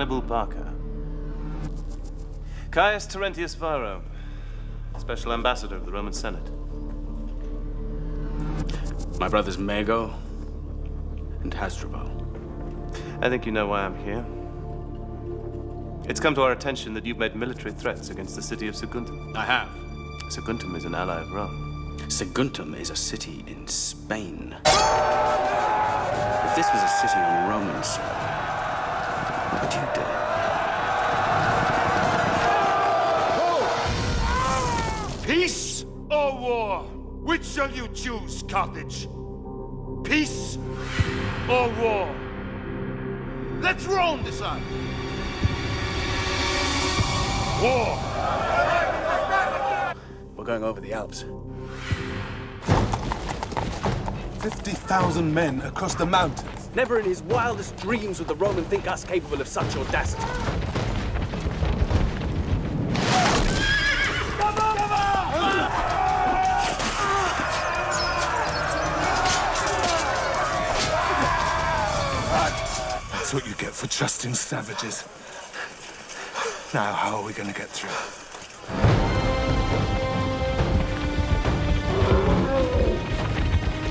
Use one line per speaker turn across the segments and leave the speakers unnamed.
Ганнибал Barka. Caius Terentius Varro, Special Ambassador of the Roman Senate.
My brothers Mago and Hasdrubal.
I think you know why I'm here. It's come to our attention that you've made military threats against the city of Saguntum.
I have.
Saguntum is an ally of Rome.
Saguntum is a city in Spain. If this was a city on Roman soil, what would you do?
Peace or war? Which shall you choose, Carthage? Peace or war? Let's Rome decide. War.
We're going over the Alps.
50,000 men across the mountains.
Never in his wildest dreams would the Roman think us capable of such audacity.
That's what you get for trusting savages. Now, how are we going to get through?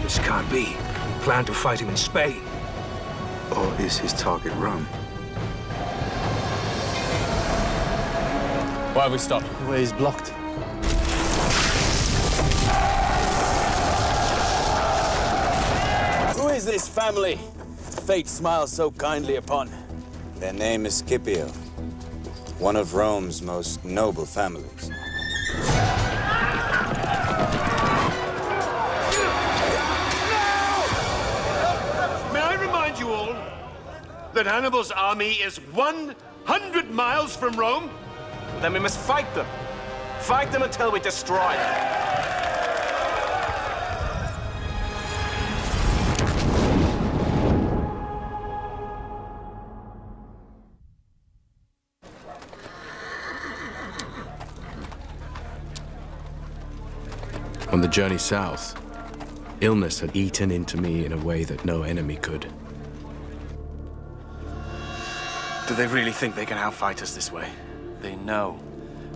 This can't be. We plan to fight him in Spain.
Or is his target Rome?
Why have we stopped?
The way is blocked.
Who is this family fate smiles so kindly upon?
Their name is Scipio, one of Rome's most noble families.
May I remind you all that Hannibal's army is 100 miles from Rome?
Then we must fight them. Fight them until we destroy them.
On the journey south, illness had eaten into me in a way that no enemy could.
Do they really think they can outfight us this way?
They know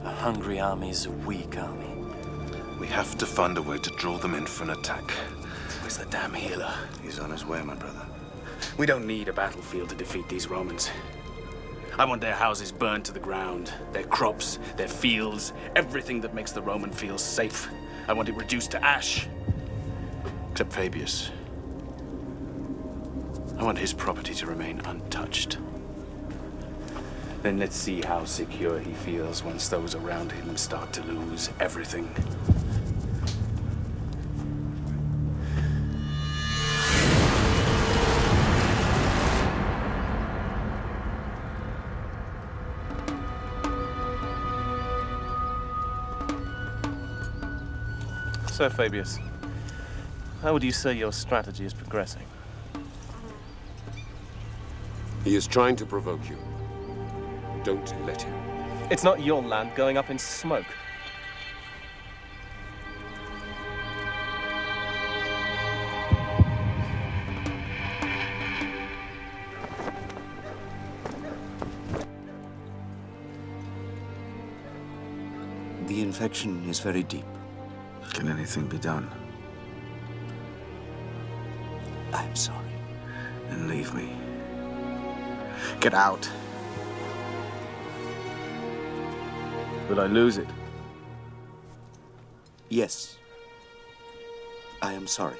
a hungry army is a weak army.
We have to find a way to draw them in for an attack.
Where's the damn healer?
He's on his way, my brother.
We don't need a battlefield to defeat these Romans. I want their houses burned to the ground, their crops, their fields, everything that makes the Roman feel safe. I want it reduced to ash.
Except Fabius. I want his property to remain untouched.
Then let's see how secure he feels once those around him start to lose everything.
So, Fabius, how would you say your strategy is progressing?
He is trying to provoke you. Don't let him.
It's not your land going up in smoke.
The infection is very deep.
Can anything be done?
I'm sorry.
Then leave me. Get out.
Will I lose it?
Yes. I am sorry.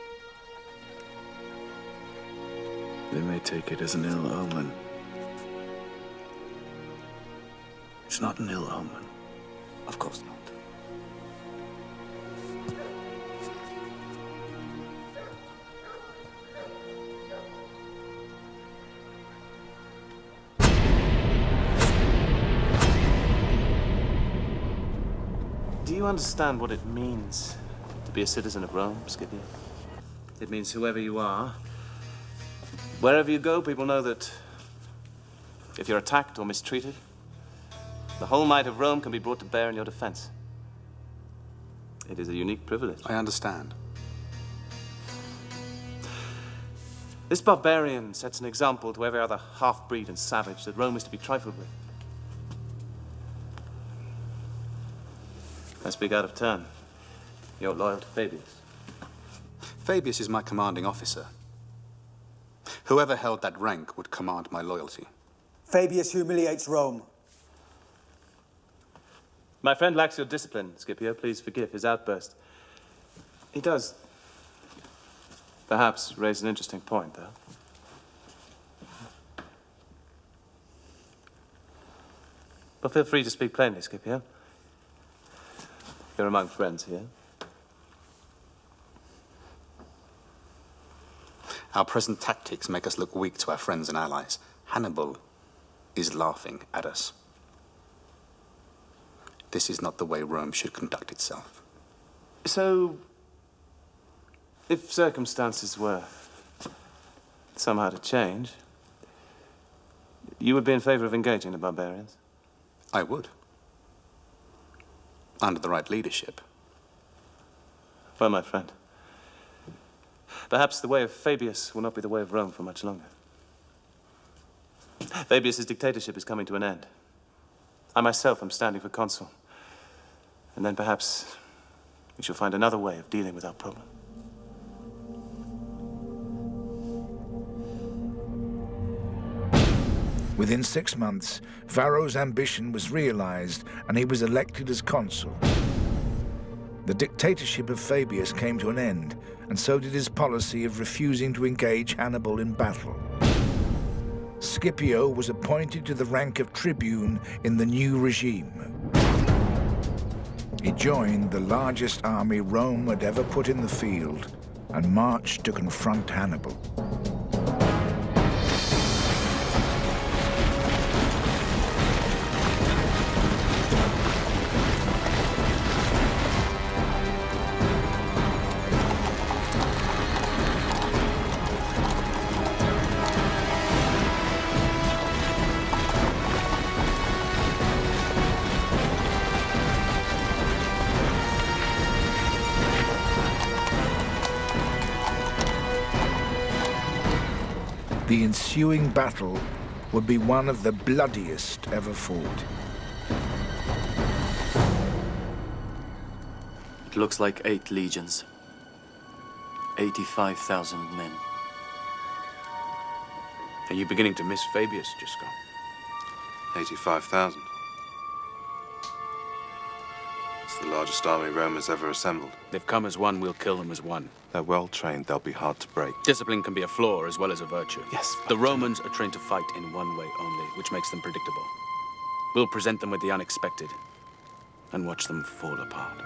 They may take it as an ill omen. It's not an ill omen.
Of course not.
Do you understand what it means to be a citizen of Rome, Scipio? It means whoever you are, wherever you go, people know that if you're attacked or mistreated, the whole might of Rome can be brought to bear in your defense. It is a unique privilege.
I understand.
This barbarian sets an example to every other half-breed and savage that Rome is to be trifled with. I speak out of turn. You're loyal to Fabius.
Fabius is my commanding officer. Whoever held that rank would command my loyalty.
Fabius humiliates Rome.
My friend lacks your discipline, Scipio. Please forgive his outburst. He does, perhaps, raise an interesting point, though. But feel free to speak plainly, Scipio. You're among friends here.
Our present tactics make us look weak to our friends and allies. Hannibal is laughing at us. This is not the way Rome should conduct itself.
So, if circumstances were somehow to change, you would be in favor of engaging the barbarians?
I would. Under the right leadership.
Well, my friend, perhaps the way of Fabius will not be the way of Rome for much longer. Fabius's dictatorship is coming to an end. I myself am standing for consul. And then perhaps we shall find another way of dealing with our problem.
Within 6 months, Varro's ambition was realized and he was elected as consul. The dictatorship of Fabius came to an end, and so did his policy of refusing to engage Hannibal in battle. Scipio was appointed to the rank of tribune in the new regime. He joined the largest army Rome had ever put in the field and marched to confront Hannibal. The ensuing battle would be one of the bloodiest ever fought.
It looks like 8 legions. 85,000 men.
Are you beginning to miss Fabius, Gisco?
85,000. It's the largest army Rome has ever assembled.
They've come as one, we'll kill them as one.
They're well trained, they'll be hard to break.
Discipline can be a flaw as well as a virtue.
Yes.
The Romans are trained to fight in one way only, which makes them predictable. We'll present them with the unexpected and watch them fall apart.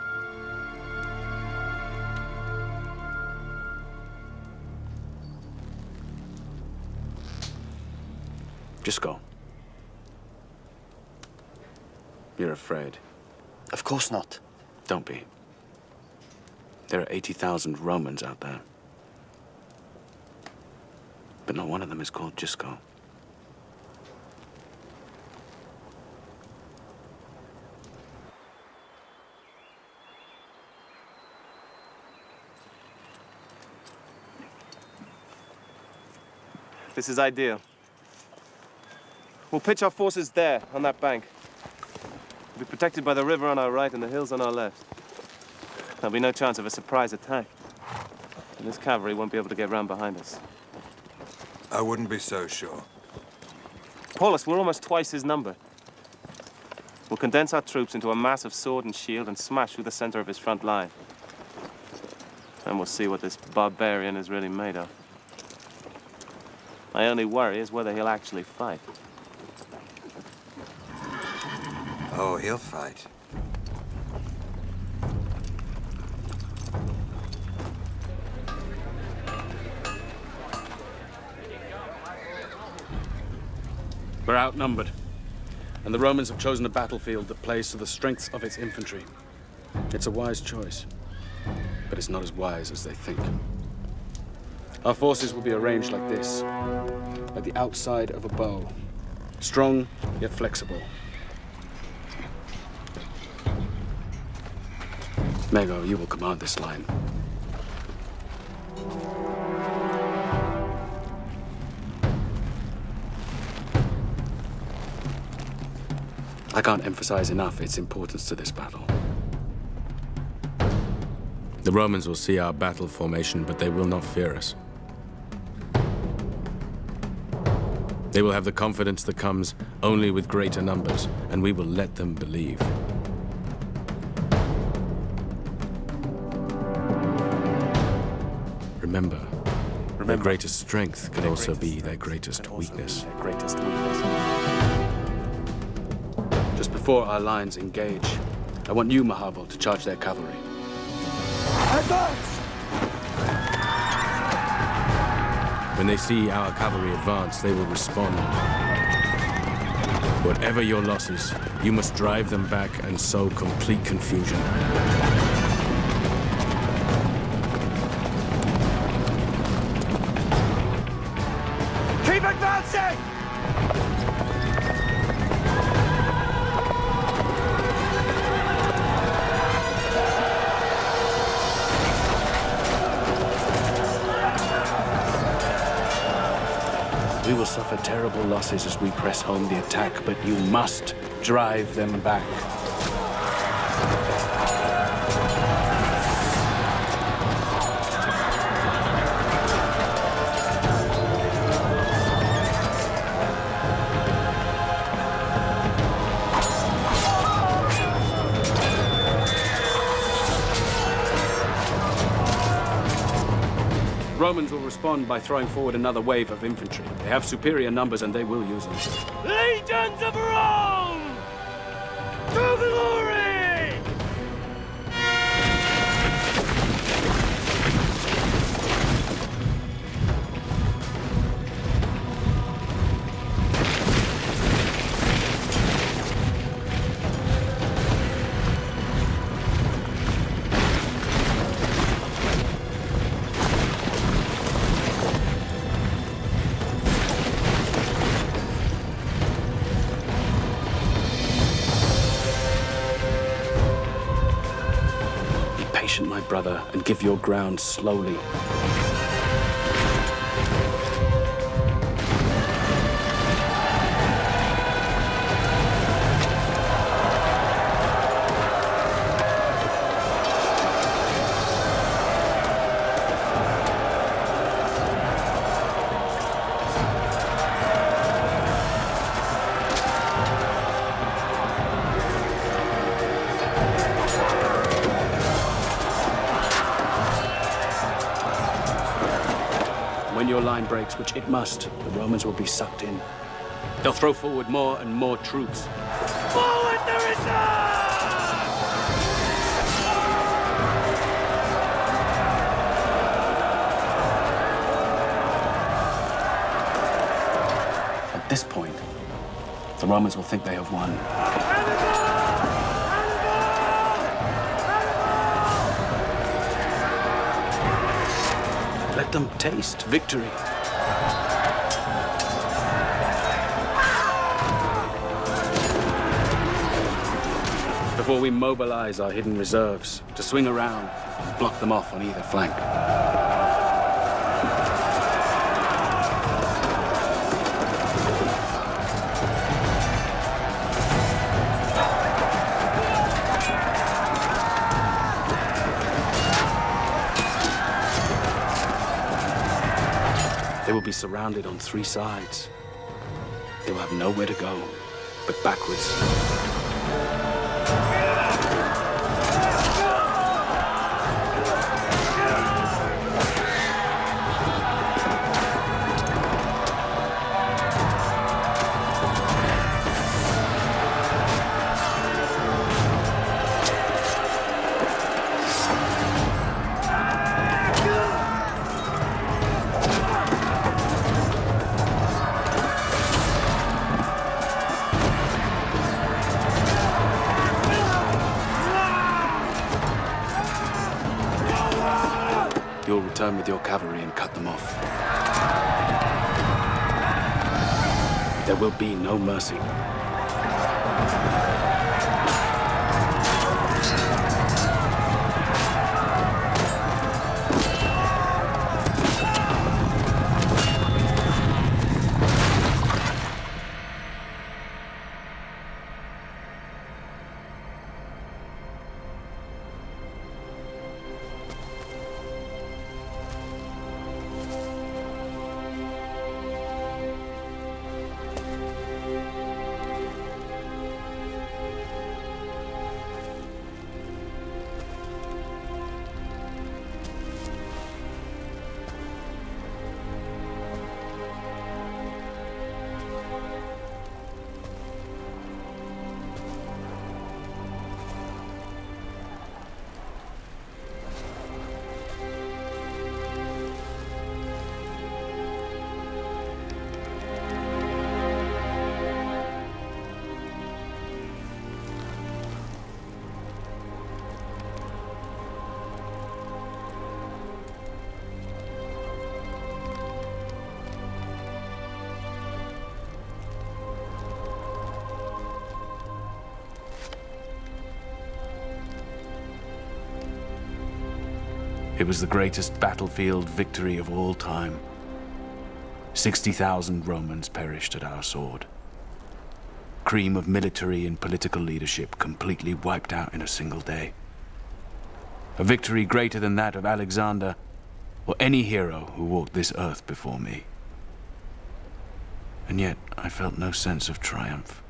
Just go. You're afraid.
Of course not.
Don't be. There are 80,000 Romans out there. But not one of them is called Gisco.
This is ideal. We'll pitch our forces there, on that bank. We'll be protected by the river on our right and the hills on our left. There'll be no chance of a surprise attack. And this cavalry won't be able to get round behind us.
I wouldn't be so sure.
Paulus, we're almost twice his number. We'll condense our troops into a mass of sword and shield and smash through the center of his front line. And we'll see what this barbarian is really made of. My only worry is whether he'll actually fight.
Oh, he'll fight.
We're outnumbered, and the Romans have chosen a battlefield that plays to the strengths of its infantry. It's a wise choice, but it's not as wise as they think. Our forces will be arranged like this, at the outside of a bow, strong yet flexible. Mago, you will command this line. I can't emphasize enough its importance to this battle. The Romans will see our battle formation, but they will not fear us. They will have the confidence that comes only with greater numbers, and we will let them believe. Remember, their greatest strength can also be their greatest weakness. Just before our lines engage, I want you, Hannibal, to charge their cavalry.
Advance!
When they see our cavalry advance, they will respond. Whatever your losses, you must drive them back and sow complete confusion.
Keep advancing!
We will suffer terrible losses as we press home the attack, but you must drive them back.
Romans will respond by throwing forward another wave of infantry. They have superior numbers and they will use them.
Legions of Rome! To glory!
My brother, and give your ground slowly. When your line breaks, which it must, the Romans will be sucked in. They'll throw forward more and more troops.
Forward the reserve!
At this point, the Romans will think they have won. Let them taste victory.
Before we mobilize our hidden reserves, to swing around and block them off on either flank. They will be surrounded on three sides. They will have nowhere to go but backwards. You'll return with your cavalry and cut them off. There will be no mercy.
It was the greatest battlefield victory of all time. 60,000 Romans perished at our sword. Cream of military and political leadership completely wiped out in a single day. A victory greater than that of Alexander or any hero who walked this earth before me. And yet, I felt no sense of triumph.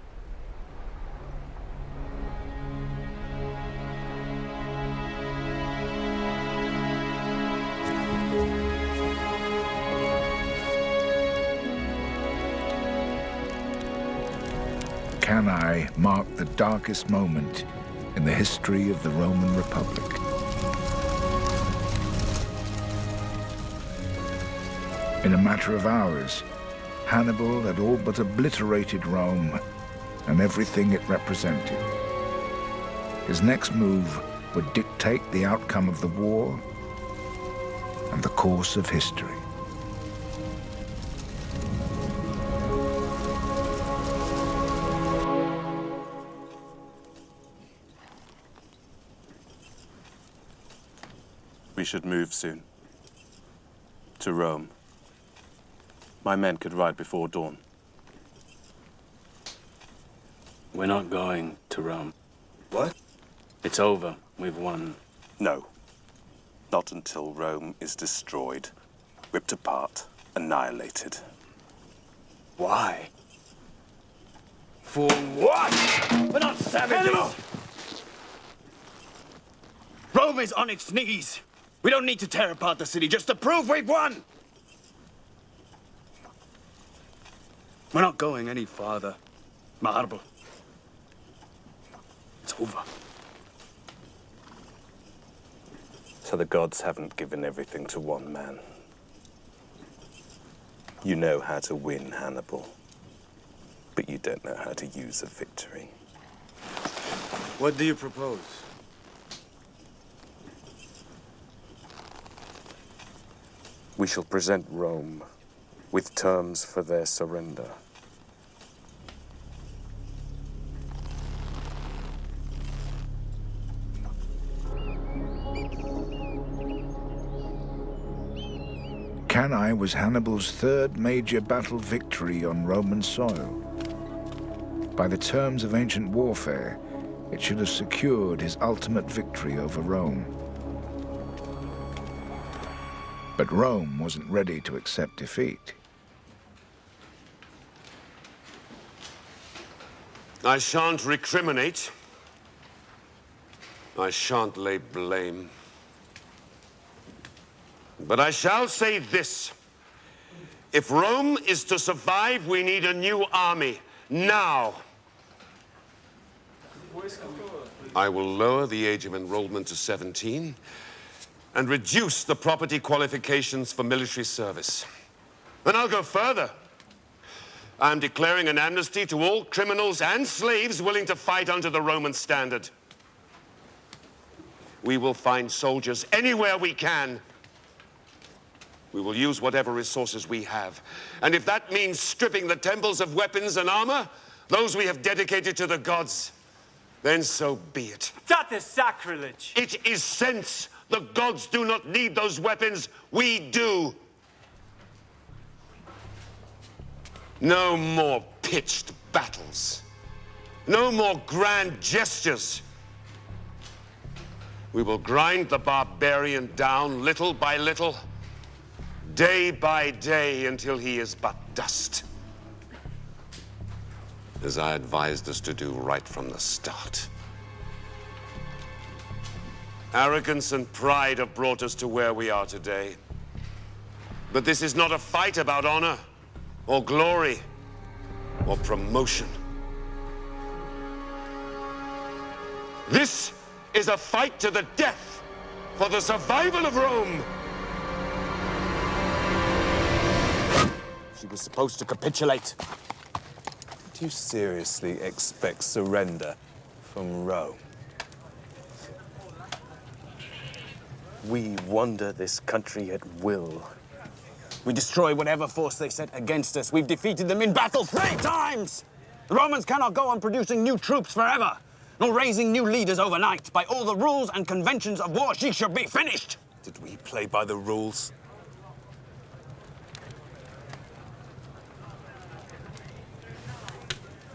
Cannae marked the darkest moment in the history of the Roman Republic. In a matter of hours, Hannibal had all but obliterated Rome and everything it represented. His next move would dictate the outcome of the war and the course of history.
We should move soon. To Rome. My men could ride before dawn.
We're not going to Rome.
What?
It's over. We've won.
No. Not until Rome is destroyed, ripped apart, annihilated.
Why? For what? We're not savages! Rome is on its knees. We don't need to tear apart the city just to prove we've won! We're not going any farther. Hannibal. It's over.
So the gods haven't given everything to one man. You know how to win, Hannibal. But you don't know how to use a victory.
What do you propose?
We shall present Rome with terms for their surrender.
Cannae was Hannibal's third major battle victory on Roman soil. By the terms of ancient warfare, it should have secured his ultimate victory over Rome. But Rome wasn't ready to accept defeat.
I shan't recriminate. I shan't lay blame. But I shall say this. If Rome is to survive, we need a new army. Now. I will lower the age of enrollment to 17 and reduce the property qualifications for military service. And I'll go further. I'm declaring an amnesty to all criminals and slaves willing to fight under the Roman standard. We will find soldiers anywhere we can. We will use whatever resources we have. And if that means stripping the temples of weapons and armor, those we have dedicated to the gods, then so be it.
That is sacrilege.
It is sense. The gods do not need those weapons. We do. No more pitched battles. No more grand gestures. We will grind the barbarian down little by little, day by day, until he is but dust. As I advised us to do right from the start. Arrogance and pride have brought us to where we are today. But this is not a fight about honor, or glory, or promotion. This is a fight to the death for the survival of Rome.
She was supposed to capitulate.
Do you seriously expect surrender from Rome?
We wander this country at will. We destroy whatever force they set against us. We've defeated them in battle 3 times! The Romans cannot go on producing new troops forever, nor raising new leaders overnight. By all the rules and conventions of war, she should be finished!
Did we play by the rules?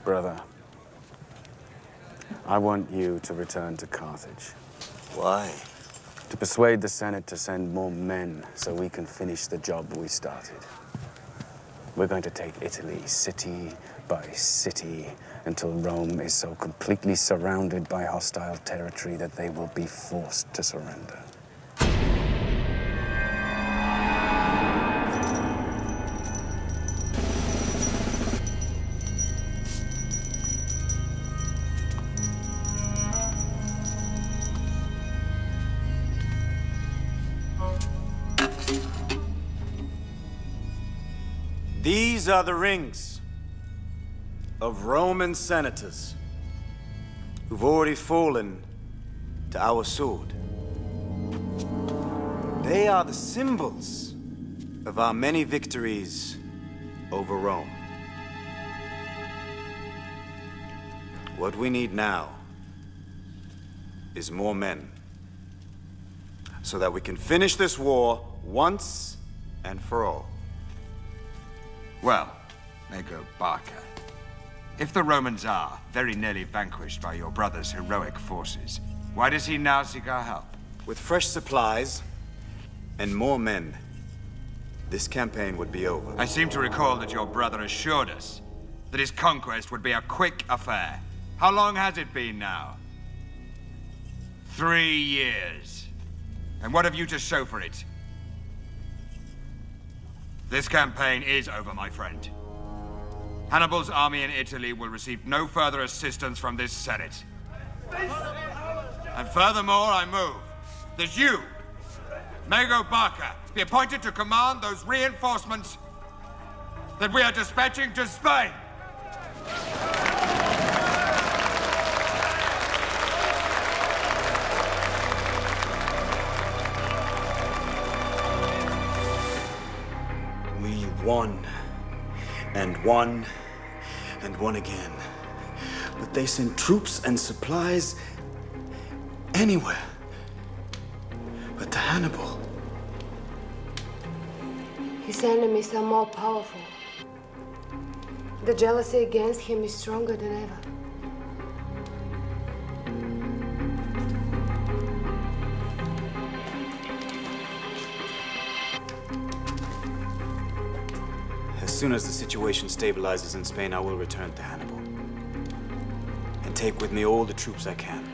Brother, I want you to return to Carthage.
Why?
To persuade the Senate to send more men so we can finish the job we started. We're going to take Italy city by city until Rome is so completely surrounded by hostile territory that they will be forced to surrender.
These are the rings of Roman senators who've already fallen to our sword. They are the symbols of our many victories over Rome. What we need now is more men, so that we can finish this war once and for all.
Well, Nego Barka, if the Romans are very nearly vanquished by your brother's heroic forces, why does he now seek our help?
With fresh supplies and more men, this campaign would be over.
I seem to recall that your brother assured us that his conquest would be a quick affair. How long has it been now? 3 years. And what have you to show for it? This campaign is over, my friend. Hannibal's army in Italy will receive no further assistance from this Senate. And furthermore, I move that you, Nego Barka, be appointed to command those reinforcements that we are dispatching to Spain.
We won, and won, and won again. But they send troops and supplies anywhere but to Hannibal.
His enemies are more powerful. The jealousy against him is stronger than ever.
As soon as the situation stabilizes in Spain, I will return to Hannibal and take with me all the troops I can.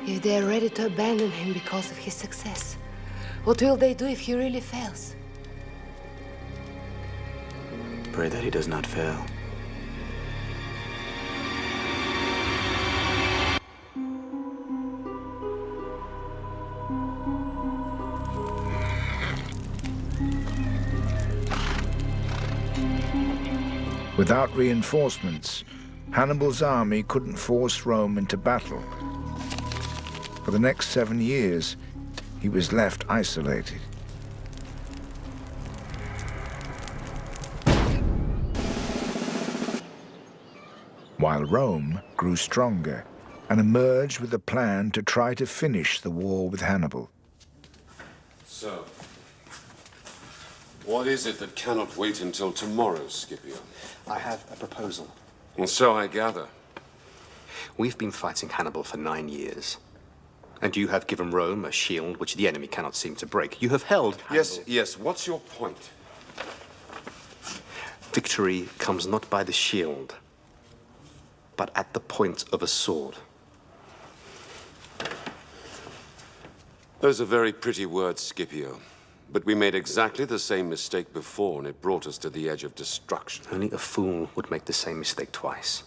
If they are ready to abandon him because of his success, what will they do if he really fails?
Pray that he does not fail.
Without reinforcements, Hannibal's army couldn't force Rome into battle. For the next 7 years, he was left isolated. While Rome grew stronger and emerged with a plan to try to finish the war with Hannibal.
So, what is it that cannot wait until tomorrow, Scipio?
I have a proposal.
And so I gather.
We've been fighting Hannibal for 9 years. And you have given Rome a shield which the enemy cannot seem to break. You have held Hannibal.
Yes, what's your point?
Victory comes not by the shield, but at the point of a sword.
Those are very pretty words, Scipio. But we made exactly the same mistake before, and it brought us to the edge of destruction.
Only a fool would make the same mistake twice.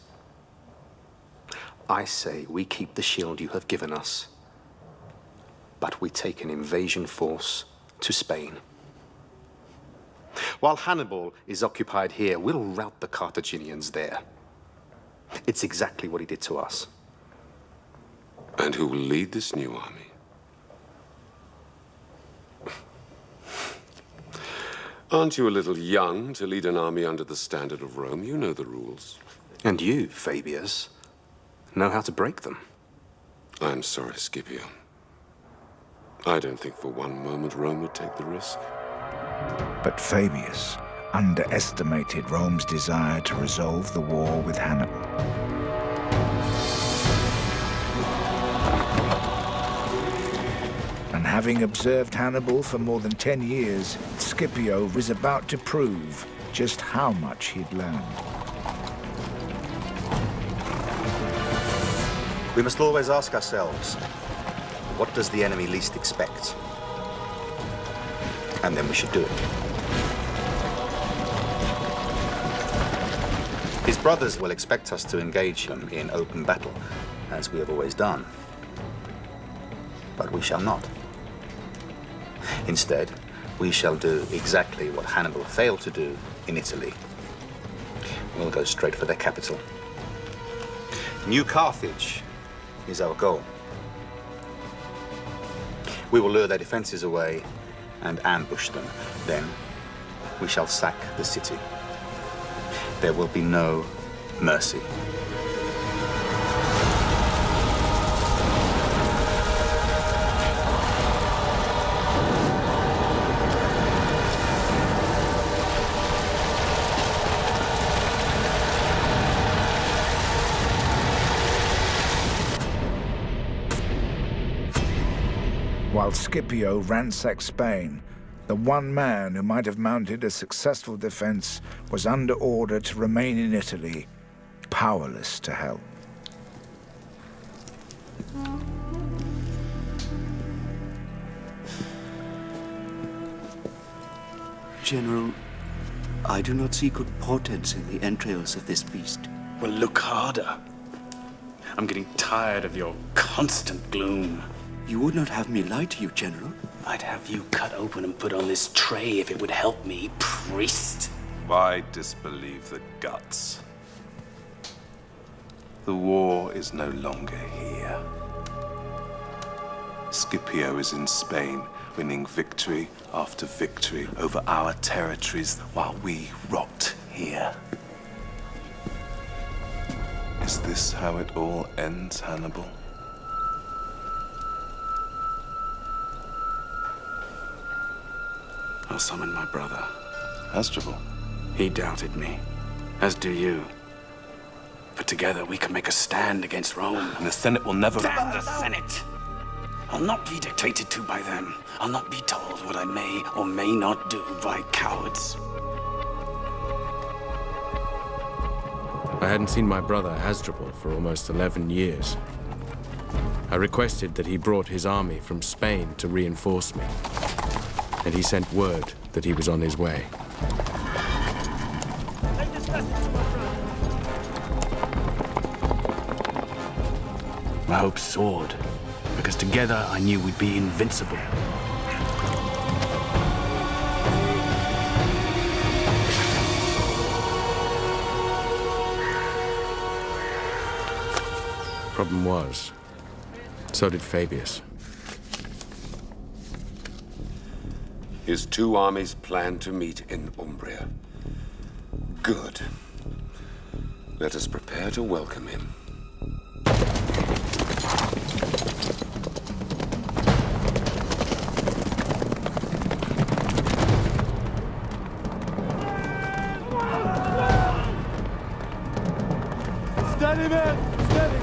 I say we keep the shield you have given us, but we take an invasion force to Spain. While Hannibal is occupied here, we'll rout the Carthaginians there. It's exactly what he did to us.
And who will lead this new army? Aren't you a little young to lead an army under the standard of Rome? You know the rules.
And you, Fabius, know how to break them.
I'm sorry, Scipio. I don't think for one moment Rome would take the risk.
But Fabius underestimated Rome's desire to resolve the war with Hannibal. And having observed Hannibal for more than 10 years, Scipio was about to prove just how much he'd learned.
We must always ask ourselves, what does the enemy least expect? And then we should do it. His brothers will expect us to engage him in open battle, as we have always done. But we shall not. Instead, we shall do exactly what Hannibal failed to do in Italy. We'll go straight for their capital. New Carthage is our goal. We will lure their defenses away and ambush them. Then we shall sack the city. There will be no mercy.
While Scipio ransacked Spain, the one man who might have mounted a successful defense was under order to remain in Italy, powerless to help.
General, I do not see good portents in the entrails of this beast.
Well, look harder. I'm getting tired of your constant gloom.
You would not have me lie to you, General.
I'd have you cut open and put on this tray if it would help me, priest.
Why disbelieve the guts? The war is no longer here. Scipio is in Spain, winning victory after victory over our territories while we rot here. Is this how it all ends, Hannibal?
I'll summon my brother.
Hasdrubal.
He doubted me, as do you. But together we can make a stand against Rome.
And the Senate will never...
Damn the Senate! I'll not be dictated to by them. I'll not be told what I may or may not do by cowards.
I hadn't seen my brother Hasdrubal for almost 11 years. I requested that he brought his army from Spain to reinforce me, and he sent word that he was on his way.
My hopes soared, because together I knew we'd be invincible.
Problem was, so did Fabius.
His two armies plan to meet in Umbria. Good. Let us prepare to welcome him.
Steady, man! Steady!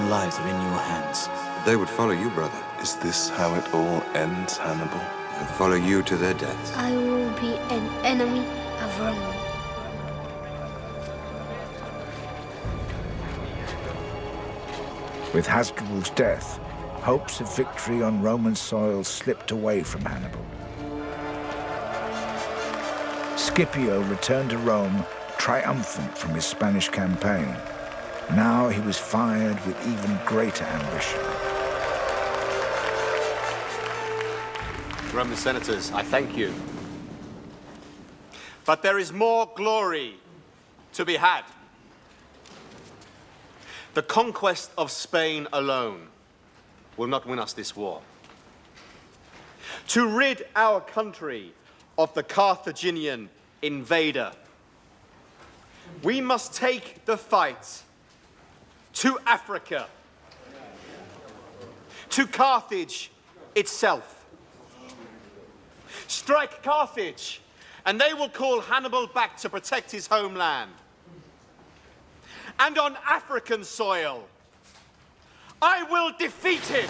Lives are in your hands.
They would follow you, brother.
Is this how it all ends, Hannibal?
And follow you to their deaths.
I will be an enemy of Rome.
With Hasdrubal's death, hopes of victory on Roman soil slipped away from Hannibal. Scipio returned to Rome triumphant from his Spanish campaign, Now he was fired with even greater ambition.
Roman senators, I thank you. But there is more glory to be had. The conquest of Spain alone will not win us this war. To rid our country of the Carthaginian invader, we must take the fight to Africa, to Carthage itself. Strike Carthage, and they will call Hannibal back to protect his homeland. And on African soil, I will defeat him.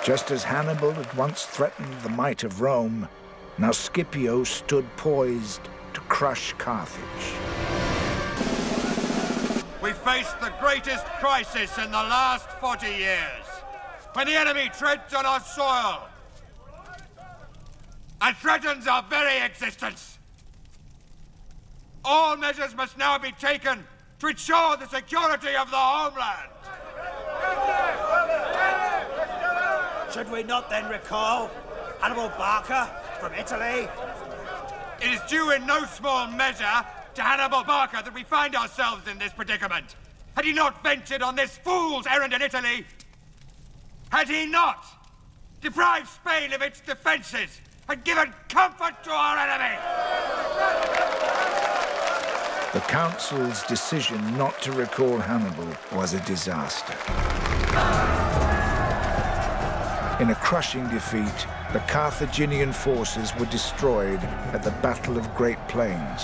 Just as Hannibal had once threatened the might of Rome, now Scipio stood poised to crush Carthage.
We face the greatest crisis in the last 40 years, when the enemy treads on our soil and threatens our very existence. All measures must now be taken to ensure the security of the homeland.
Should we not then recall Hannibal Barka from Italy?
It is due in no small measure to Hannibal Barca that we find ourselves in this predicament. Had he not ventured on this fool's errand in Italy, had he not deprived Spain of its defenses and given comfort to our enemy?
The council's decision not to recall Hannibal was a disaster. In a crushing defeat, the Carthaginian forces were destroyed at the Battle of Great Plains.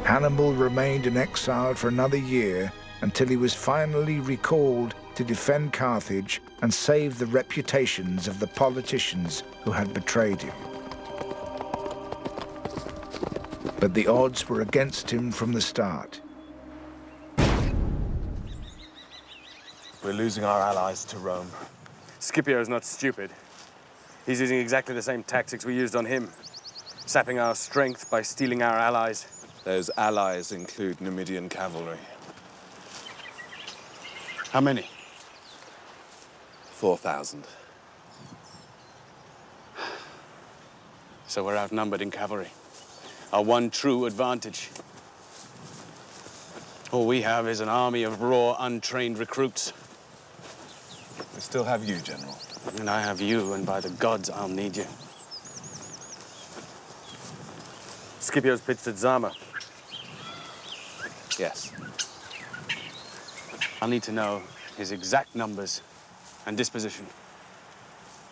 Hannibal remained in exile for another year until he was finally recalled to defend Carthage and save the reputations of the politicians who had betrayed him. But the odds were against him from the start.
We're losing our allies to Rome.
Scipio's not stupid. He's using exactly the same tactics we used on him, sapping our strength by stealing our allies.
Those allies include Numidian cavalry.
How many?
4,000.
So we're outnumbered in cavalry. Our one true advantage. All we have is an army of raw, untrained recruits.
We still have you, General.
And I have you, and by the gods, I'll need you. Scipio's pitched at Zama.
Yes.
I'll need to know his exact numbers and disposition.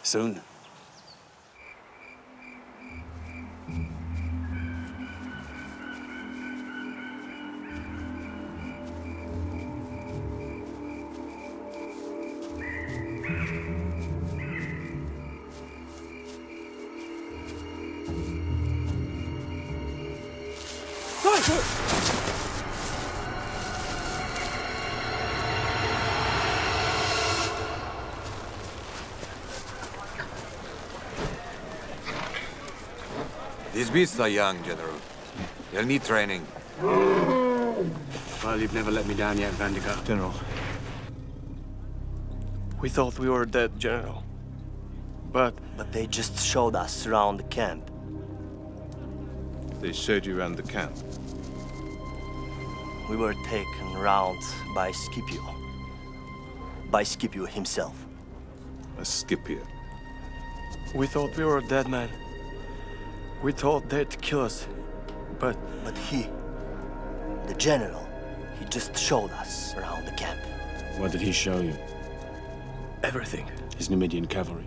Soon.
These beasts are young, General. They'll need training.
Well, you've never let me down yet, Vandika.
General.
We thought we were dead, General. But
they just showed us around the camp.
They showed you around the camp?
We were taken round by Scipio. By Scipio himself.
A Scipio?
we thought we were dead men. We thought they'd kill us, but
he, the general, he just showed us around the camp.
What did he show you?
Everything.
His Numidian cavalry?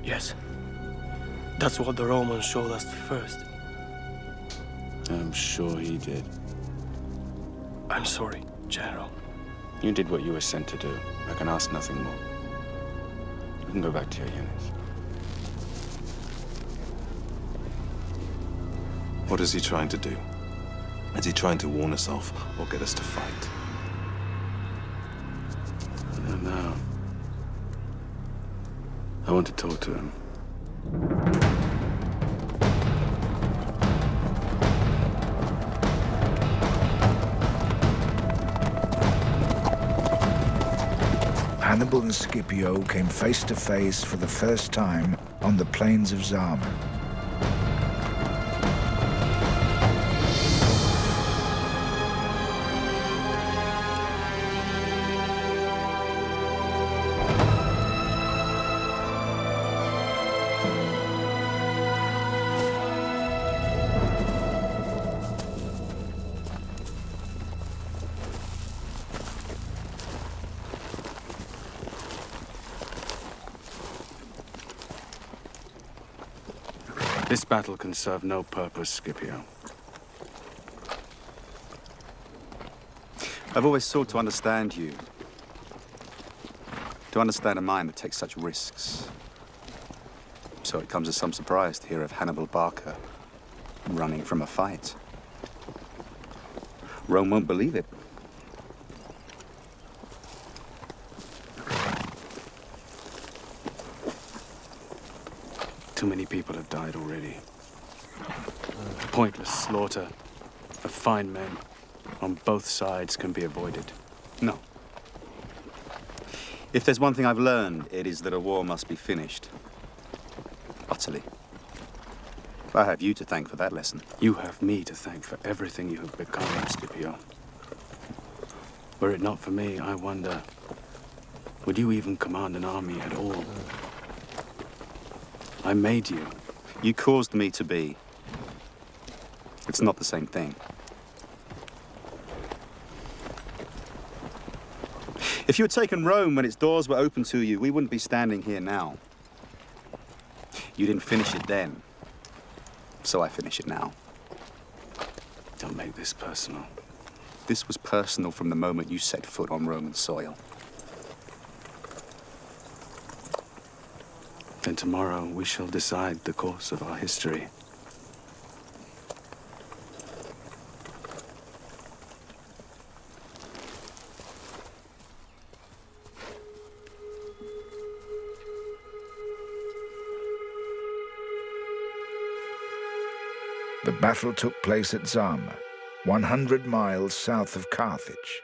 Yes. That's what the Romans showed us first.
I'm sure he did.
I'm sorry, General.
You did what you were sent to do. I can ask nothing more. You can go back to your units.
What is he trying to do? Is he trying to warn us off or get us to fight?
I don't know. I want to talk to him.
Hannibal and Scipio came face to face for the first time on the plains of Zama.
This battle can serve no purpose, Scipio.
I've always sought to understand you. To understand a mind that takes such risks. So it comes as some surprise to hear of Hannibal Barka running from a fight. Rome won't believe it.
Too many people have died already. Pointless slaughter of fine men on both sides can be avoided.
No. If there's one thing I've learned, it is that a war must be finished. Utterly. I have you to thank for that lesson.
You have me to thank for everything you have become, Scipio. Were it not for me, I wonder, would you even command an army at all? I made you.
You caused me to be. It's not the same thing. If you had taken Rome when its doors were open to you, we wouldn't be standing here now. You didn't finish it then, so I finish it now.
Don't make this personal.
This was personal from the moment you set foot on Roman soil.
Then tomorrow we shall decide the course of our history.
The battle took place at Zama, 100 miles south of Carthage.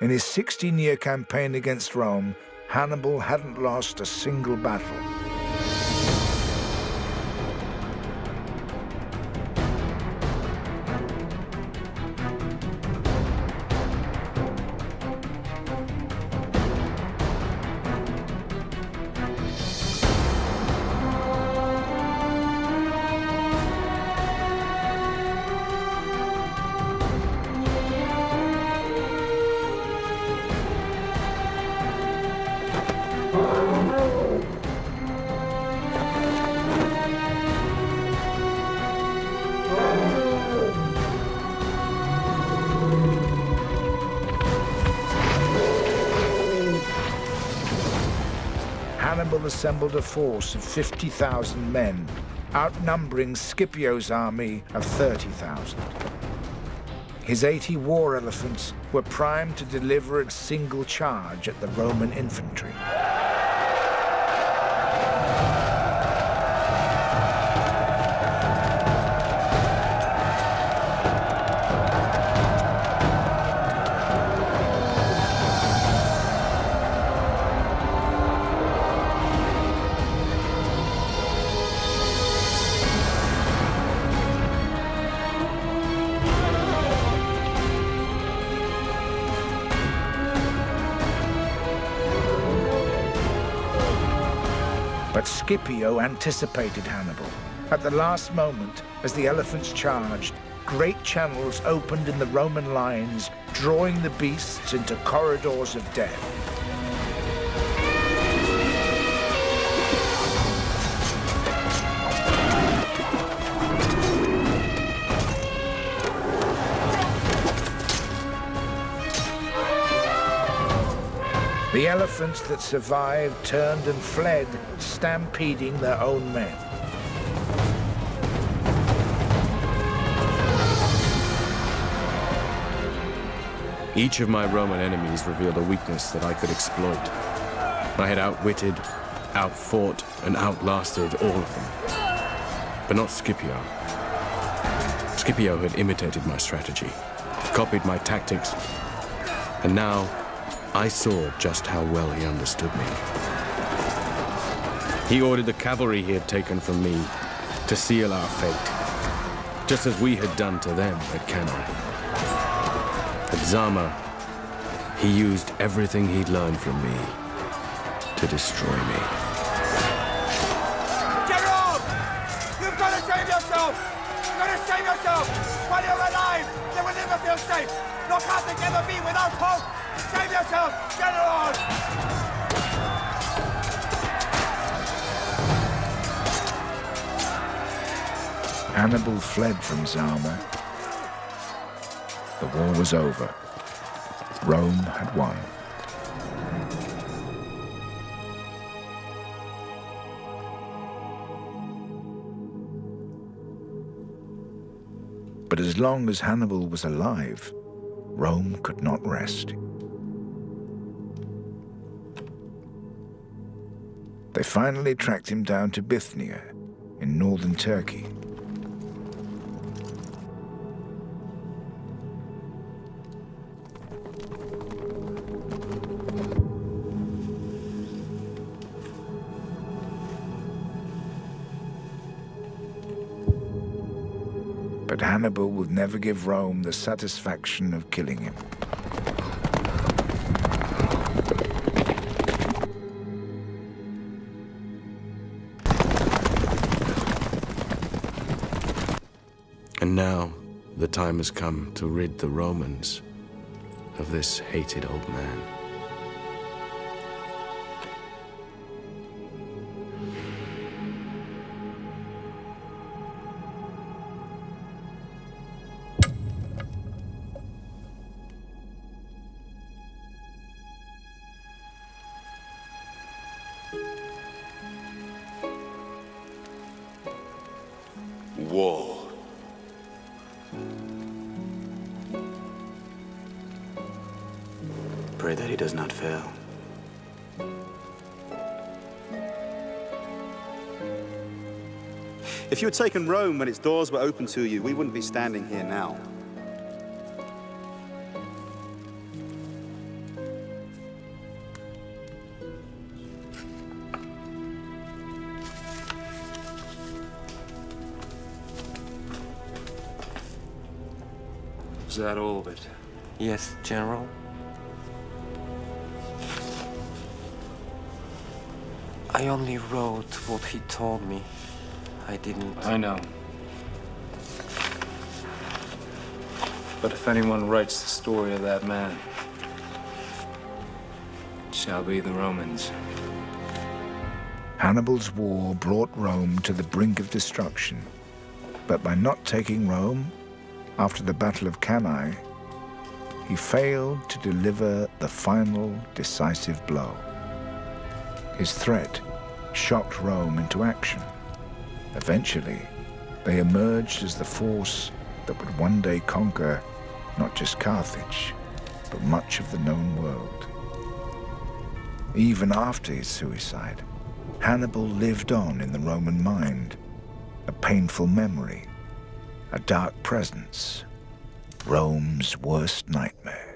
In his 16-year campaign against Rome, Hannibal hadn't lost a single battle. Hannibal assembled a force of 50,000 men, outnumbering Scipio's army of 30,000. His 80 war elephants were primed to deliver a single charge at the Roman infantry. But Scipio anticipated Hannibal. At the last moment, as the elephants charged, great channels opened in the Roman lines, drawing the beasts into corridors of death. The elephants that survived turned and fled, stampeding their own men.
Each of my Roman enemies revealed a weakness that I could exploit. I had outwitted, outfought, and outlasted all of them. But not Scipio. Scipio had imitated my strategy, copied my tactics, and now I saw just how well he understood me. He ordered the cavalry he had taken from me to seal our fate, just as we had done to them at Cannae. At Zama, he used everything he'd learned from me to destroy me.
General! You've got to save yourself! You've got to save yourself! While you're alive, you will never feel safe! Nor Carthage ever be without hope! Save yourself, General!
Hannibal fled from Zama. The war was over. Rome had won. But as long as Hannibal was alive, Rome could not rest. They finally tracked him down to Bithynia in northern Turkey. But Hannibal would never give Rome the satisfaction of killing him.
And now, the time has come to rid the Romans of this hated old man.
War.
Pray that he does not fail. If you had taken Rome when its doors were open to you, we wouldn't be standing here now.
Is that all of it?
Yes, General. I only wrote what he told me. I didn't...
I know. But if anyone writes the story of that man, it shall be the Romans.
Hannibal's war brought Rome to the brink of destruction. But by not taking Rome, after the Battle of Cannae, he failed to deliver the final decisive blow. His threat shocked Rome into action. Eventually, they emerged as the force that would one day conquer not just Carthage, but much of the known world. Even after his suicide, Hannibal lived on in the Roman mind, a painful memory, a dark presence, Rome's worst nightmare.